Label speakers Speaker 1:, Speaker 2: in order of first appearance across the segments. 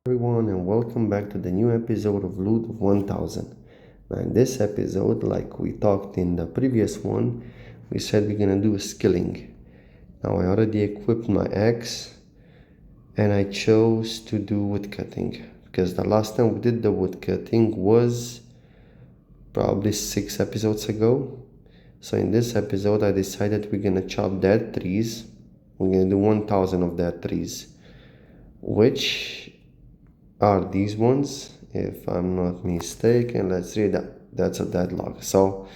Speaker 1: Everyone, and welcome back to the new episode of Loot of 1000. Now in this episode, like we talked in the previous one, we said we're gonna do a skilling. Now I already equipped my axe and I chose to do woodcutting because the last time we did the woodcutting was probably 6 episodes ago. So in this episode I decided we're gonna chop dead trees. We're gonna do 1000 of dead trees, which are these ones, if I'm not mistaken. Let's read that. That's a dead log. So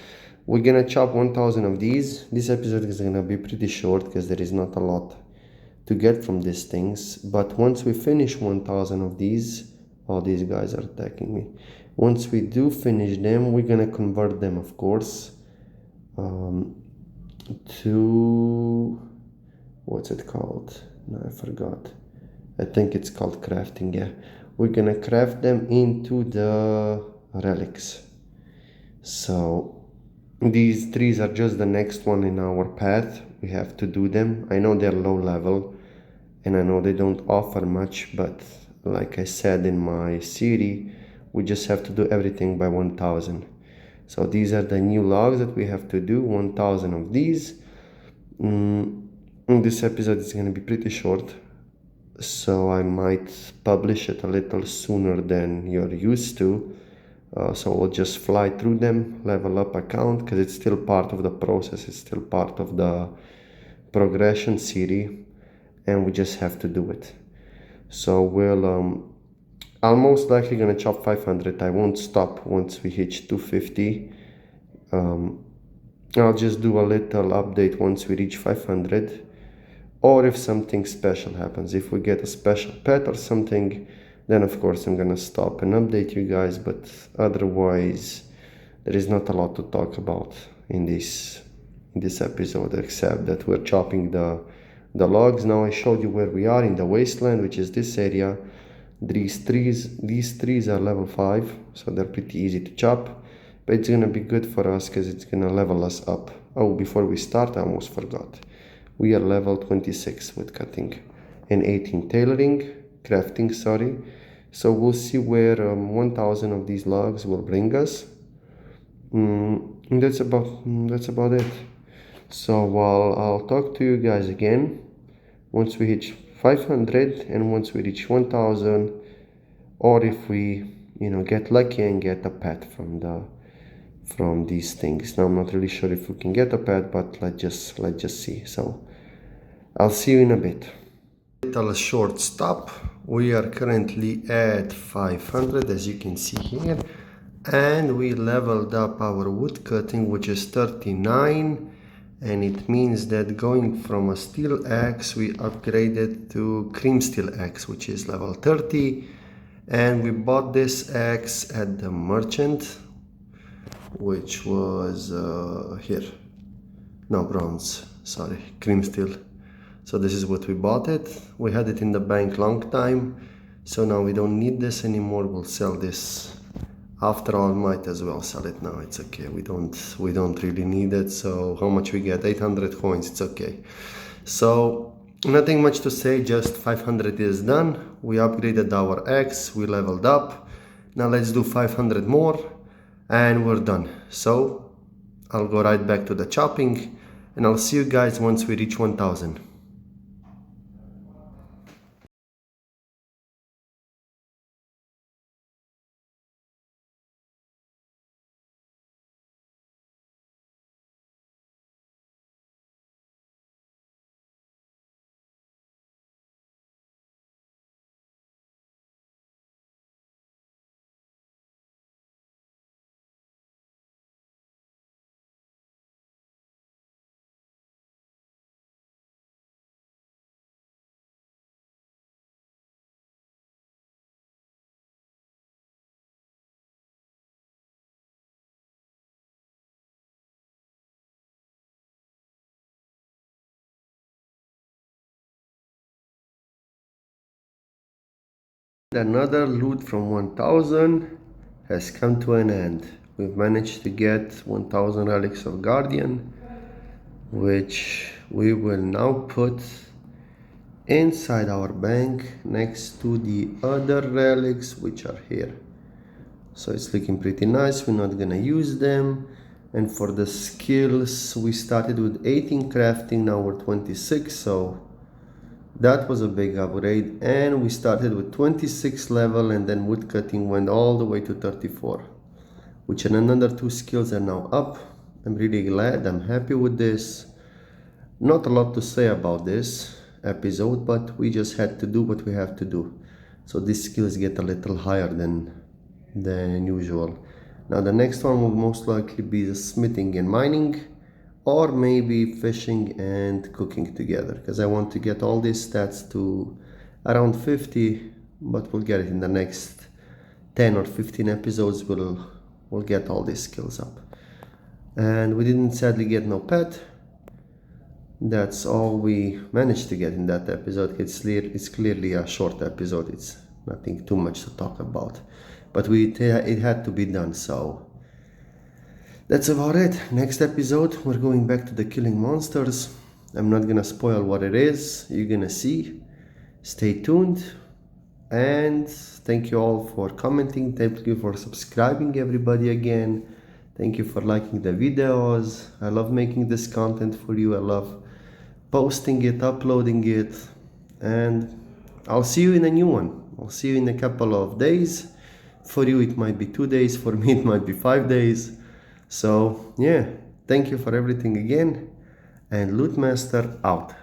Speaker 1: we're gonna chop 1000 of these. This episode is gonna be pretty short because there is not a lot to get from these things, but once we finish 1000 of these, all these guys are attacking me. Once we do finish them, we're gonna convert them, of course, to what's it called? No, I forgot. I think it's called crafting. Yeah, we're gonna craft them into the relics. So these trees are just the next one in our path. We have to do them. I know they're low level and I know they don't offer much, but like I said in my series, we just have to do everything by 1000. So these are the new logs that we have to do, 1000 of these. This episode is going to be pretty short, so I might publish it a little sooner than you're used to. So we'll just fly through them, level up account, because it's still part of the process, it's still part of the progression series, and we just have to do it. So we'll I'm most likely gonna chop 500. I won't stop once we hit 250. I'll just do a little update once we reach 500, or if something special happens, if we get a special pet or something, then of course I'm gonna stop and update you guys. But otherwise there is not a lot to talk about in this episode, except that we're chopping the logs. Now I showed you where we are in the wasteland, which is this area. These trees are level 5, so they're pretty easy to chop, but it's gonna be good for us because it's gonna level us up. Oh, before we start, I almost forgot. We are level 26 with cutting and 18 tailoring, crafting, sorry. So we'll see where 1000 of these logs will bring us. And that's about it. So I'll talk to you guys again once we hit 500 and once we reach 1000, or if we get lucky and get a pet from these things. Now I'm not really sure if we can get a pet, but let's just see. So I'll see you in a bit. Little short stop. We are currently at 500, as you can see here, and we leveled up our wood cutting, which is 39. And it means that going from a steel axe, we upgraded to cream steel axe, which is level 30. And we bought this axe at the merchant, which was here. No, bronze, sorry, cream steel. So this is what we bought it. We had it in the bank long time, so now we don't need this anymore. We'll sell this. After all, might as well sell it now. It's okay. We don't really need it. So how much we get? 800 coins. It's okay. So nothing much to say. Just 500 is done. We upgraded our axe. We leveled up. Now let's do 500 more, and we're done. So I'll go right back to the chopping, and I'll see you guys once we reach 1000. Another loot from 1000 has come to an end. We've managed to get 1000 relics of Guardian, which we will now put inside our bank next to the other relics which are here. So it's looking pretty nice. We're not gonna use them. And for the skills, we started with 18 crafting, now we're 26, so that was a big upgrade. And we started with 26 level, and then woodcutting went all the way to 34, which and another 2 skills are now up. I'm really glad, I'm happy with this. Not a lot to say about this episode, but we just had to do what we have to do. So these skills get a little higher than usual. Now the next one will most likely be the smithing and mining, or maybe fishing and cooking together, because I want to get all these stats to around 50, but we'll get it in the next 10 or 15 episodes. We'll get all these skills up. And we didn't sadly get no pet. That's all we managed to get in that episode. It's clearly a short episode. It's nothing too much to talk about, but it had to be done, so that's about it. Next episode, we're going back to the killing monsters. I'm not gonna spoil what it is. You're gonna see. Stay tuned. And thank you all for commenting. Thank you for subscribing, everybody, again. Thank you for liking the videos. I love making this content for you. I love posting it, uploading it. And I'll see you in a new one. I'll see you in a couple of days. For you it might be 2 days, for me it might be 5 days. So yeah, thank you for everything again, and Lootmaster out.